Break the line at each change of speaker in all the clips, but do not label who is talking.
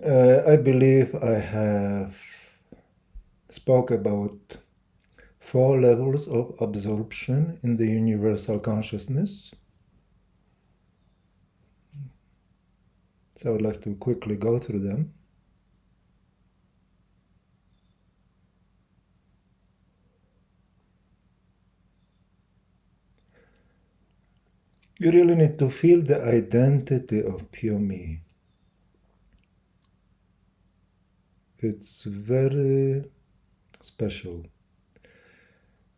I believe I have spoke about 4 levels of absorption in the universal consciousness. So I would like to quickly go through them. You really need to feel the identity of pure me. It's very special.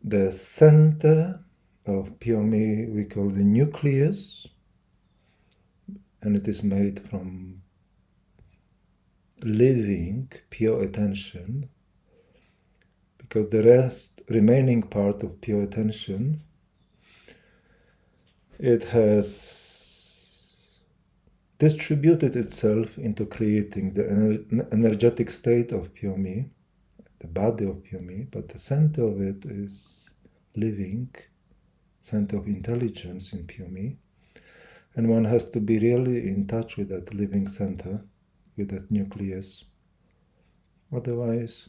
The center of pure me we call the nucleus, and it is made from living pure attention, because the remaining part of pure attention, it has distributed itself into creating the energetic state of pure me, the body of pure me, but the center of it is living, center of intelligence in pure me. And one has to be really in touch with that living center, with that nucleus. Otherwise,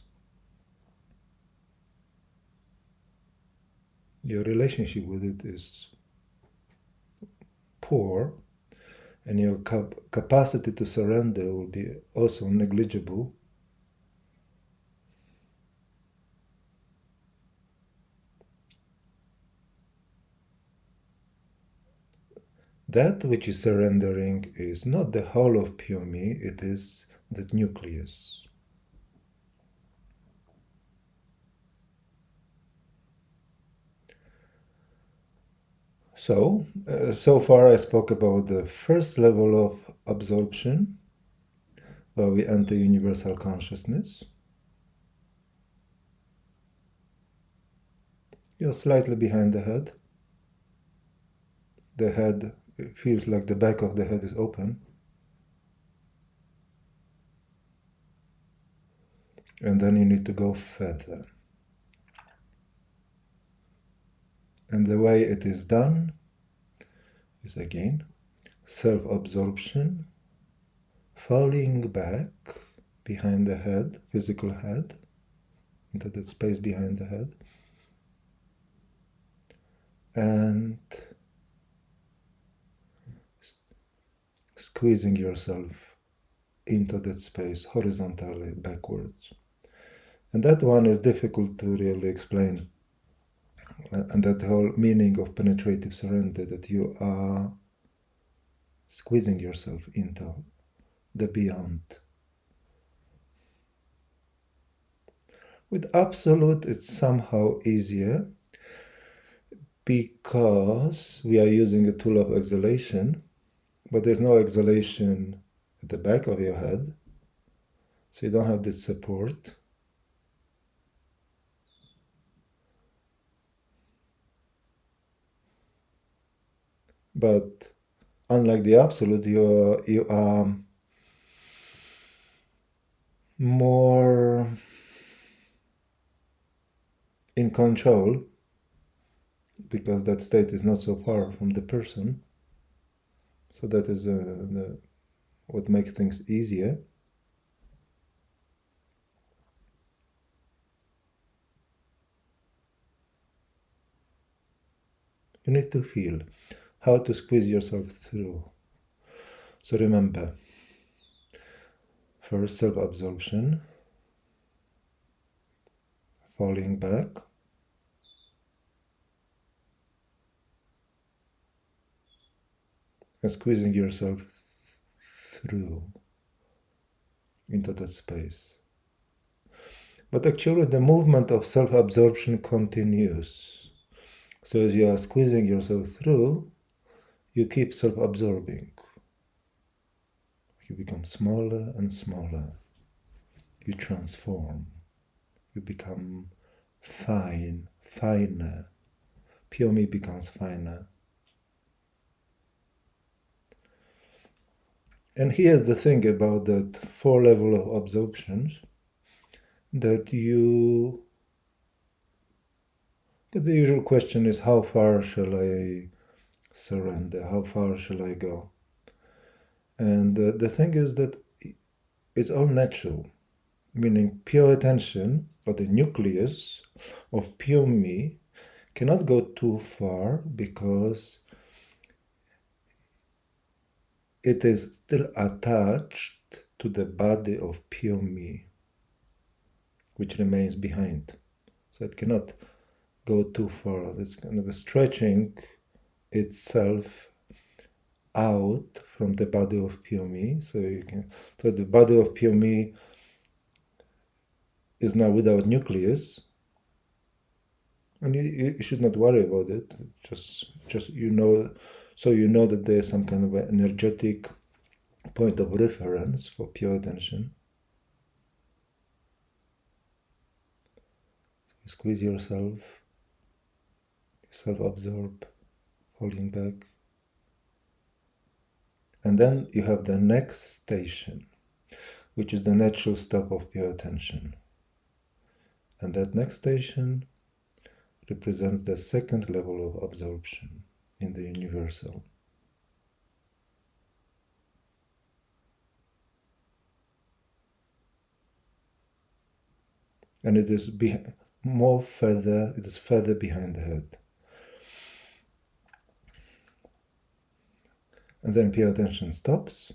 your relationship with it is poor, and your capacity to surrender will be also negligible. That which is surrendering is not the whole of pure me, it is that nucleus. So far I spoke about the first level of absorption, where we enter universal consciousness. You're slightly behind the head. The head feels like the back of the head is open. And then you need to go further. And the way it is done is again self-absorption, falling back behind the head, physical head, into that space behind the head, and squeezing yourself into that space horizontally backwards. And that one is difficult to really explain. And that whole meaning of penetrative surrender, that you are squeezing yourself into the beyond. With absolute, it's somehow easier, because we are using a tool of exhalation, but there's no exhalation at the back of your head, so you don't have this support. But unlike the absolute, you are more in control, because that state is not so far from the person. So that is what makes things easier. You need to feel how to squeeze yourself through. So remember, first self-absorption, falling back, and squeezing yourself through into that space. But actually the movement of self-absorption continues. So as you are squeezing yourself through, you keep self-absorbing. You become smaller and smaller. You transform. You become finer. Pure me becomes finer. And here's the thing about that 4 level of absorptions, that the usual question is, how far shall I surrender? How far shall I go? And the thing is that it's all natural, meaning pure attention, or the nucleus of pure me, cannot go too far because it is still attached to the body of pure me, which remains behind. So it cannot go too far. It's kind of a stretching itself out from the body of pure me. So the body of pure me is now without nucleus, and you should not worry about it. Just so you know that there's some kind of an energetic point of reference for pure attention. You squeeze yourself, you self-absorb, falling back. And then you have the next station, which is the natural stop of pure attention. And that next station represents the second level of absorption in the universal. And it is further behind the head. And then pure attention stops,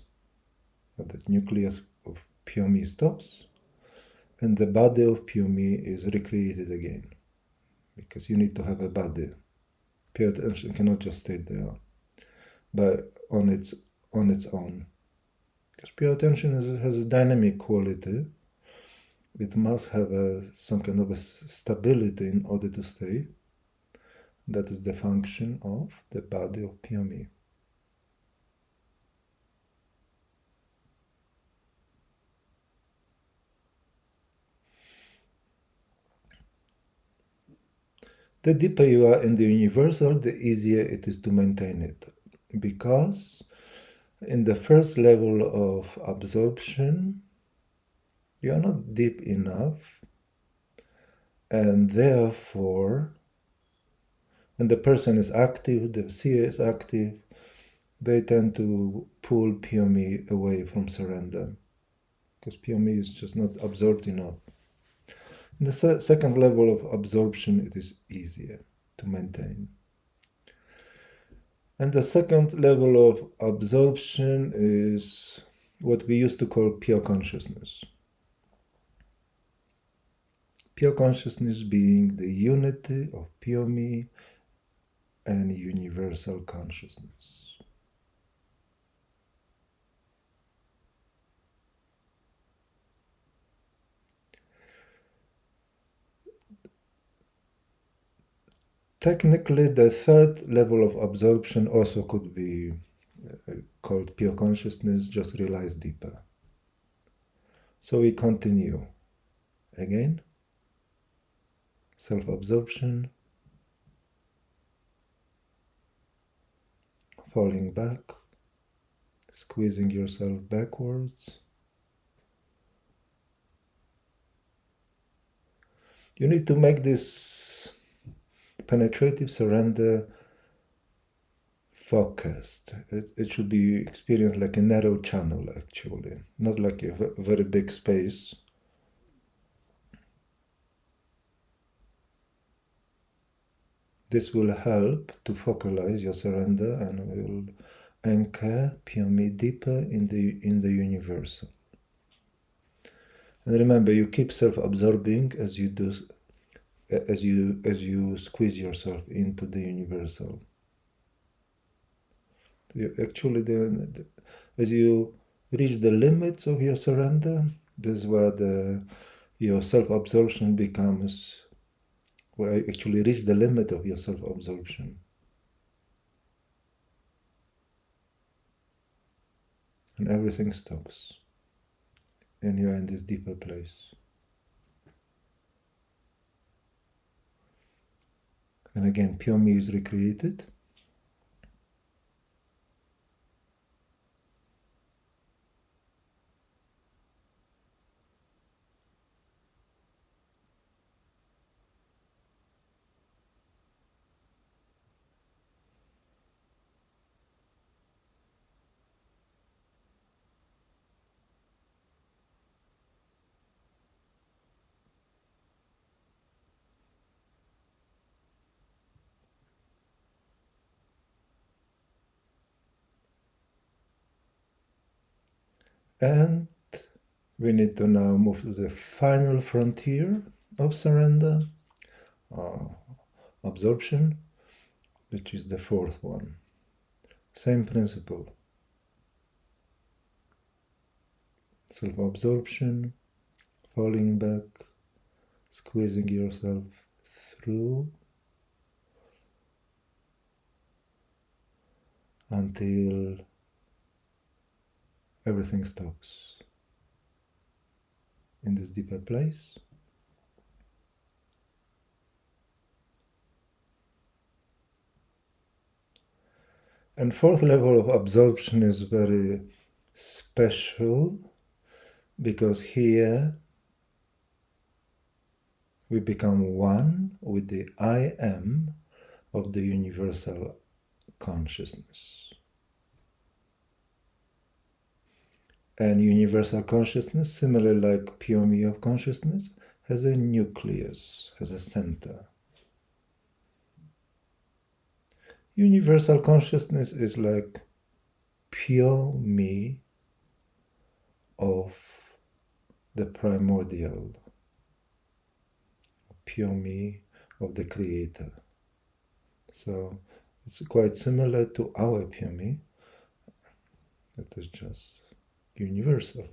the nucleus of pure me stops, and the body of pure me is recreated again. Because you need to have a body. Pure attention cannot just stay there, but on its own. Because pure attention has a dynamic quality. It must have some kind of a stability in order to stay. That is the function of the body of pure me. The deeper you are in the universal, the easier it is to maintain it. Because in the first level of absorption, you are not deep enough, and therefore, when the person is active, the seer is active, they tend to pull pure me away from surrender, because pure me is just not absorbed enough. In the second level of absorption, it is easier to maintain. And the second level of absorption is what we used to call pure consciousness. Pure consciousness being the unity of pure me and universal consciousness. Technically, the third level of absorption also could be called pure consciousness, just realized deeper. So we continue. Again, self-absorption, falling back, squeezing yourself backwards. You need to make this penetrative surrender focused. It should be experienced like a narrow channel, actually, not like a very big space. This will help to focalize your surrender and will anchor pure me deeper in the universal. And remember, you keep self-absorbing as you do, as you squeeze yourself into the universal. Actually, as you reach the limits of your surrender, this is where your self-absorption becomes, where you actually reach the limit of your self-absorption. And everything stops. And you are in this deeper place. And again, pure me is recreated. And we need to now move to the final frontier of surrender, absorption, which is the fourth one. Same principle. Self-absorption, falling back, squeezing yourself through until everything stops in this deeper place. And fourth level of absorption is very special because here we become one with the I am of the universal consciousness. And universal consciousness, similarly like pure me of consciousness, has a nucleus, has a center. Universal consciousness is like pure me of the primordial, pure me of the creator. So it's quite similar to our pure me. It is just universal.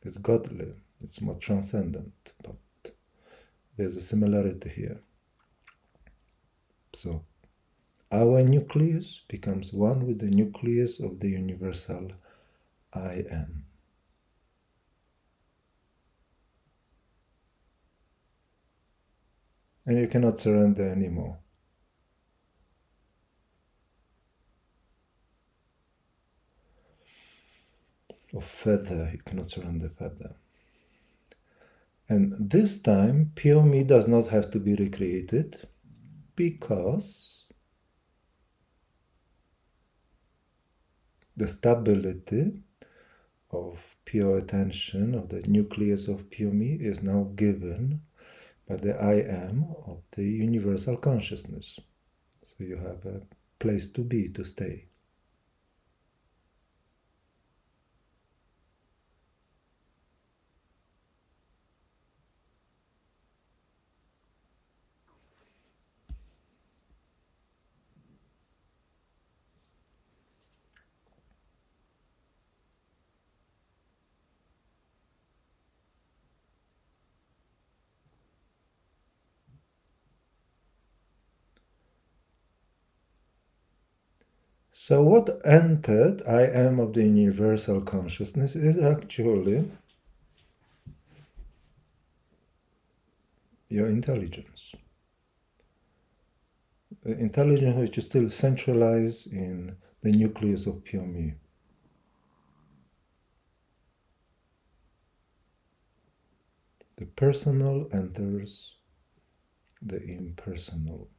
It's godly. It's more transcendent, but there's a similarity here. So our nucleus becomes one with the nucleus of the universal I am. And you cannot surrender anymore. Or further, you cannot surrender further. And this time, pure me does not have to be recreated because the stability of pure attention, of the nucleus of pure me, is now given by the I am of the universal consciousness. So you have a place to be, to stay. So what entered I am of the universal consciousness is actually your intelligence. The intelligence which is still centralized in the nucleus of pure me. The personal enters the impersonal.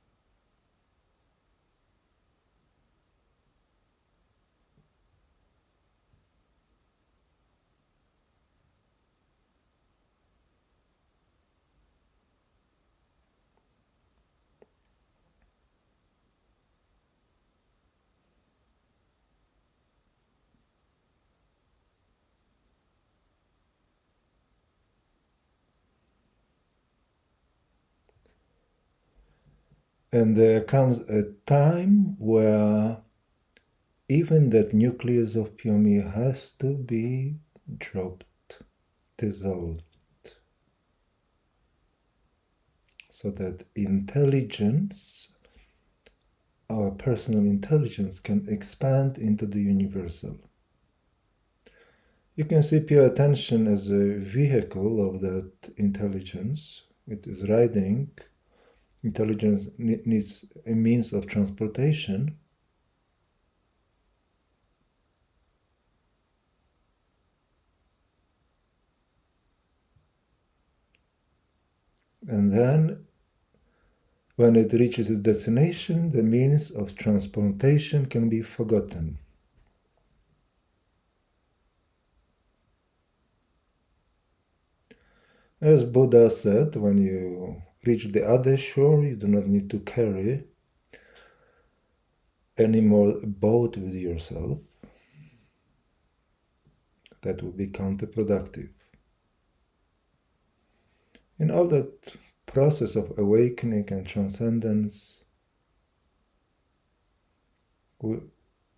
And there comes a time where even that nucleus of pure me has to be dropped, dissolved, so that intelligence, our personal intelligence, can expand into the universal. You can see pure attention as a vehicle of that intelligence. It is riding. Intelligence needs a means of transportation. And then, when it reaches its destination, the means of transportation can be forgotten. As Buddha said, when you reach the other shore, you do not need to carry any more boat with yourself. That would be counterproductive. In all that process of awakening and transcendence,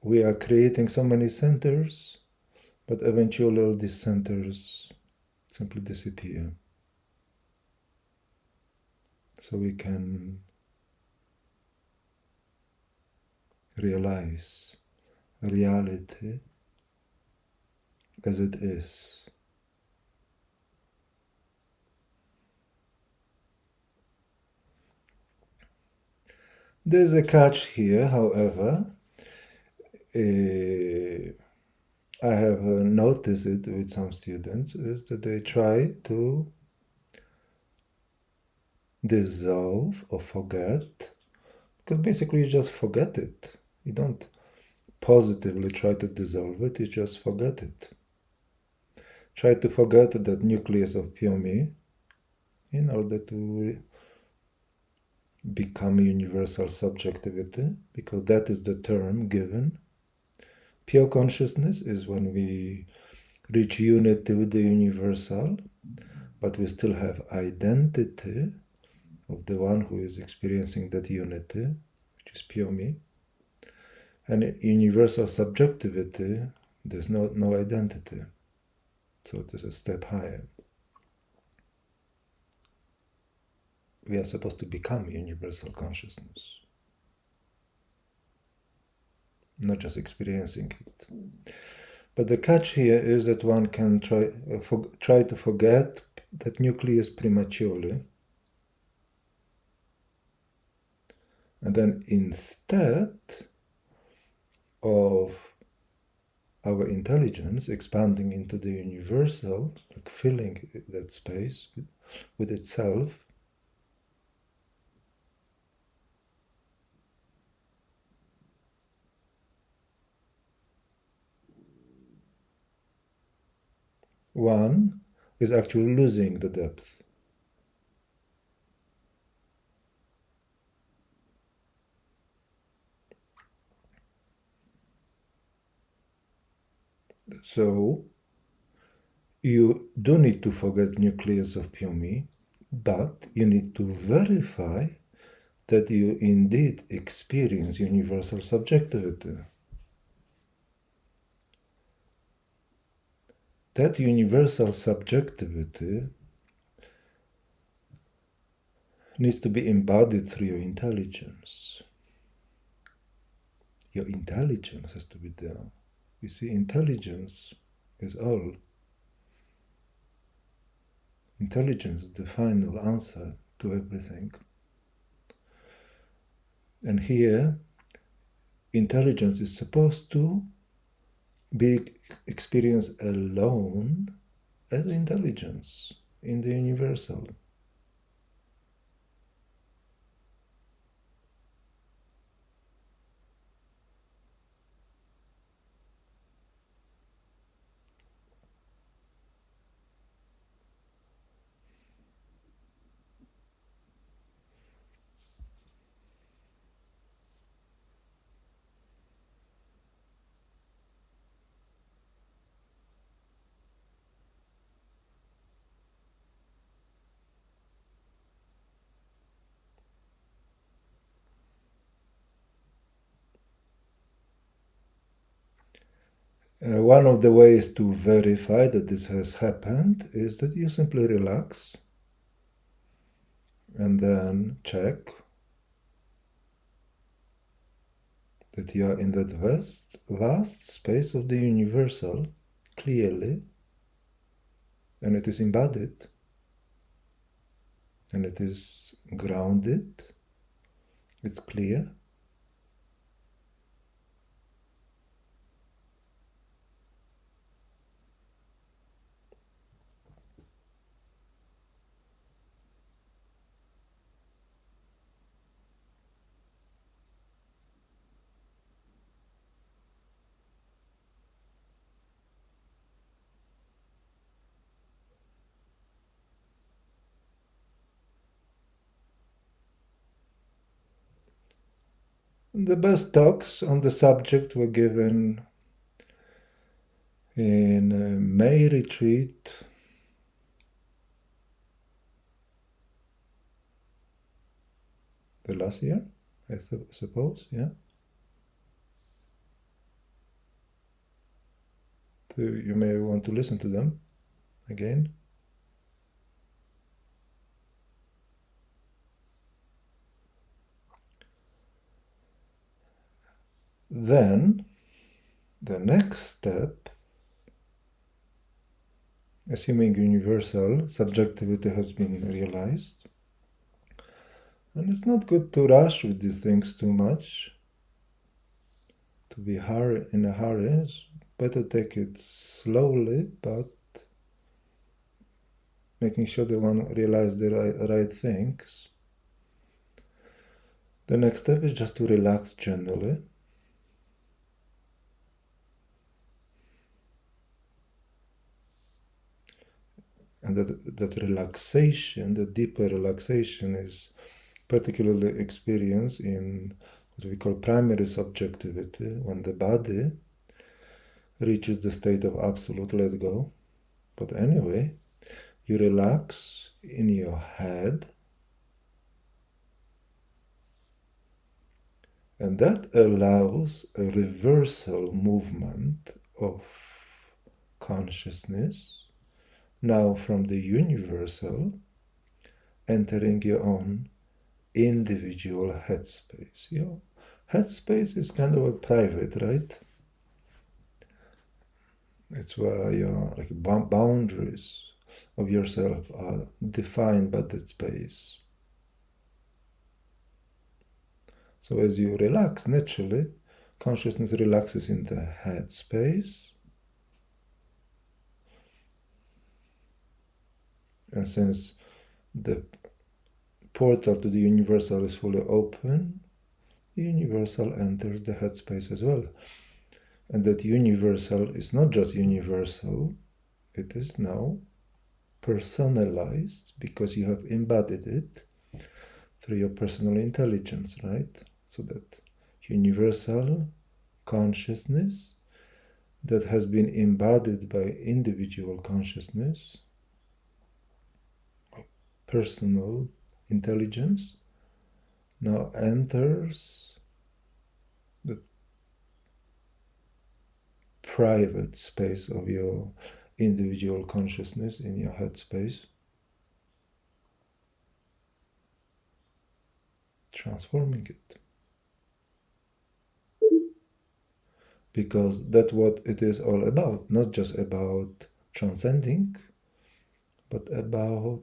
we are creating so many centers, but eventually all these centers simply disappear. So we can realize reality as it is. There's a catch here, however. I have noticed it with some students, is that they try to dissolve or forget, because basically you just forget it. You don't positively try to dissolve it, you just forget it. Try to forget that nucleus of pure me in order to become universal subjectivity, because that is the term given. Pure consciousness is when we reach unity with the universal, but we still have identity of the one who is experiencing that unity, which is pure me. And in universal subjectivity, there's no identity. So it is a step higher. We are supposed to become universal consciousness, not just experiencing it. But the catch here is that one can try to forget that nucleus prematurely, and then instead of our intelligence expanding into the universal, like filling that space with itself, one is actually losing the depth. So you do need to forget nucleus of pure me, but you need to verify that you indeed experience universal subjectivity. That universal subjectivity needs to be embodied through your intelligence. Your intelligence has to be there. You see, intelligence is all. Intelligence is the final answer to everything. And here, intelligence is supposed to be experienced alone as intelligence in the universal. One of the ways to verify that this has happened is that you simply relax and then check that you are in that vast space of the universal clearly, and it is embodied, and it is grounded, it's clear. The best talks on the subject were given In a May retreat, the last year, I suppose, yeah. So you may want to listen to them again. Then, the next step, assuming universal subjectivity has been realized, and it's not good to rush with these things too much, to be in a hurry. It's better take it slowly, but making sure that one realizes the right things. The next step is just to relax generally. And that relaxation, the deeper relaxation, is particularly experienced in what we call primary subjectivity, when the body reaches the state of absolute let go. But anyway, you relax in your head, and that allows a reversal movement of consciousness, now from the universal entering your own individual headspace. Your headspace is kind of a private, right? It's where your boundaries of yourself are defined by that space. So as you relax naturally, consciousness relaxes in the headspace. And since the portal to the universal is fully open, the universal enters the headspace as well. And that universal is not just universal, it is now personalized because you have embodied it through your personal intelligence, right? So that universal consciousness that has been embodied by individual consciousness, personal intelligence, now enters the private space of your individual consciousness in your headspace, transforming it. Because that's what it is all about, not just about transcending, but about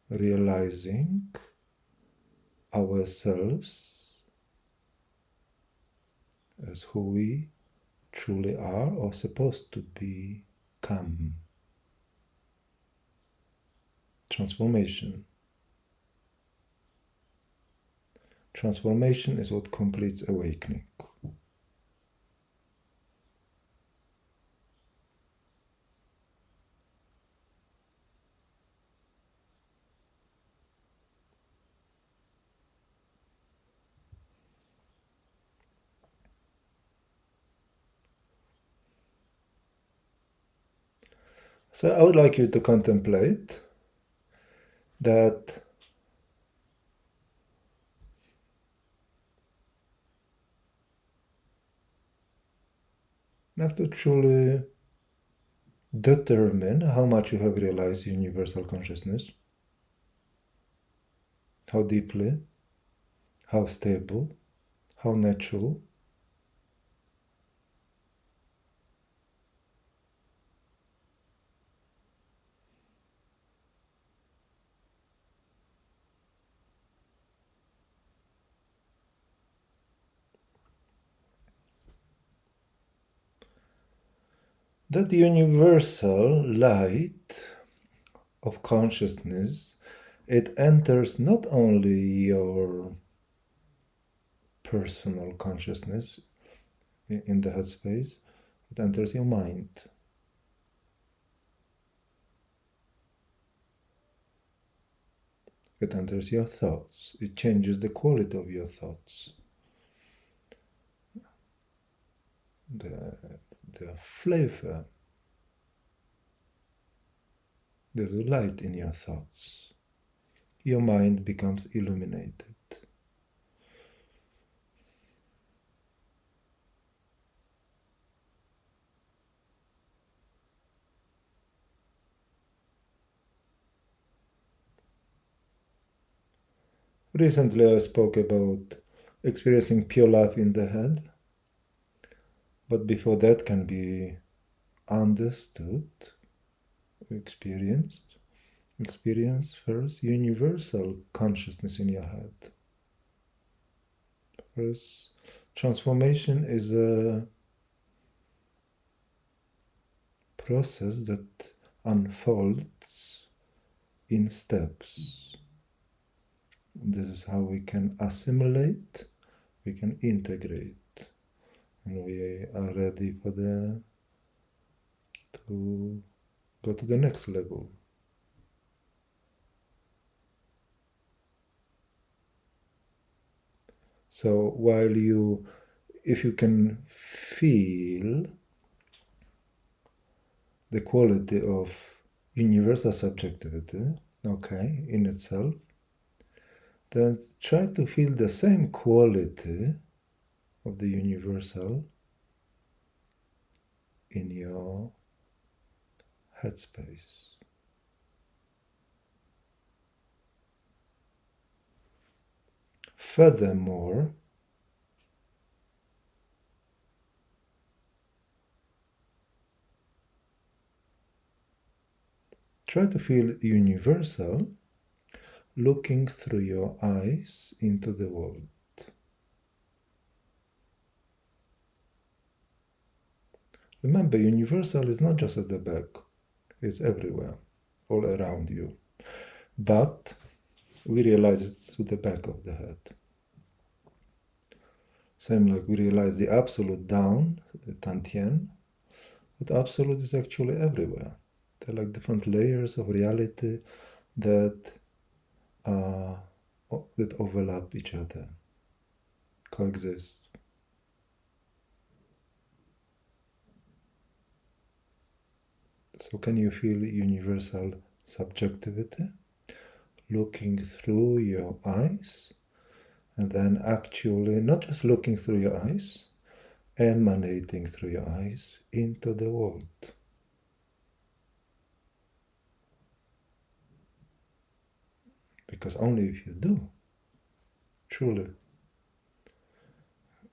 realizing ourselves as who we truly are or supposed to become. Transformation. Transformation is what completes awakening. So I would like you to contemplate that not to truly determine how much you have realized universal consciousness, how deeply, how stable, how natural. That universal light of consciousness, it enters not only your personal consciousness in the headspace, it enters your mind. It enters your thoughts. It changes the quality of your thoughts. the flavor. There's a light in your thoughts. Your mind becomes illuminated. Recently I spoke about experiencing pure love in the head, but before that can be understood, experience first universal consciousness in your head. First, transformation is a process that unfolds in steps. This is how we can assimilate, we can integrate, and we are ready for to go to the next level. So if you can feel the quality of universal subjectivity, okay, in itself, then try to feel the same quality of the universal in your headspace. Furthermore, try to feel universal looking through your eyes into the world. Remember, universal is not just at the back, it's everywhere, all around you. But we realize it's to the back of the head. Same like we realize the absolute down, the Tantien, but absolute is actually everywhere. They're like different layers of reality that overlap each other, coexist. So can you feel universal subjectivity looking through your eyes, and then actually not just looking through your eyes, emanating through your eyes into the world. Because only if you do, truly,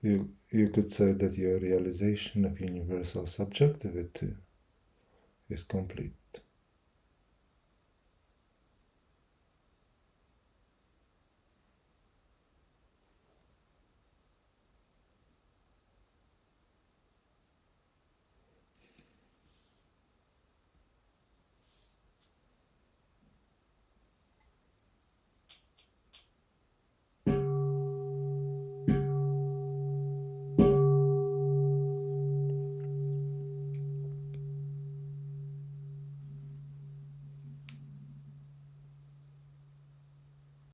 you could say that your realization of universal subjectivity is complete.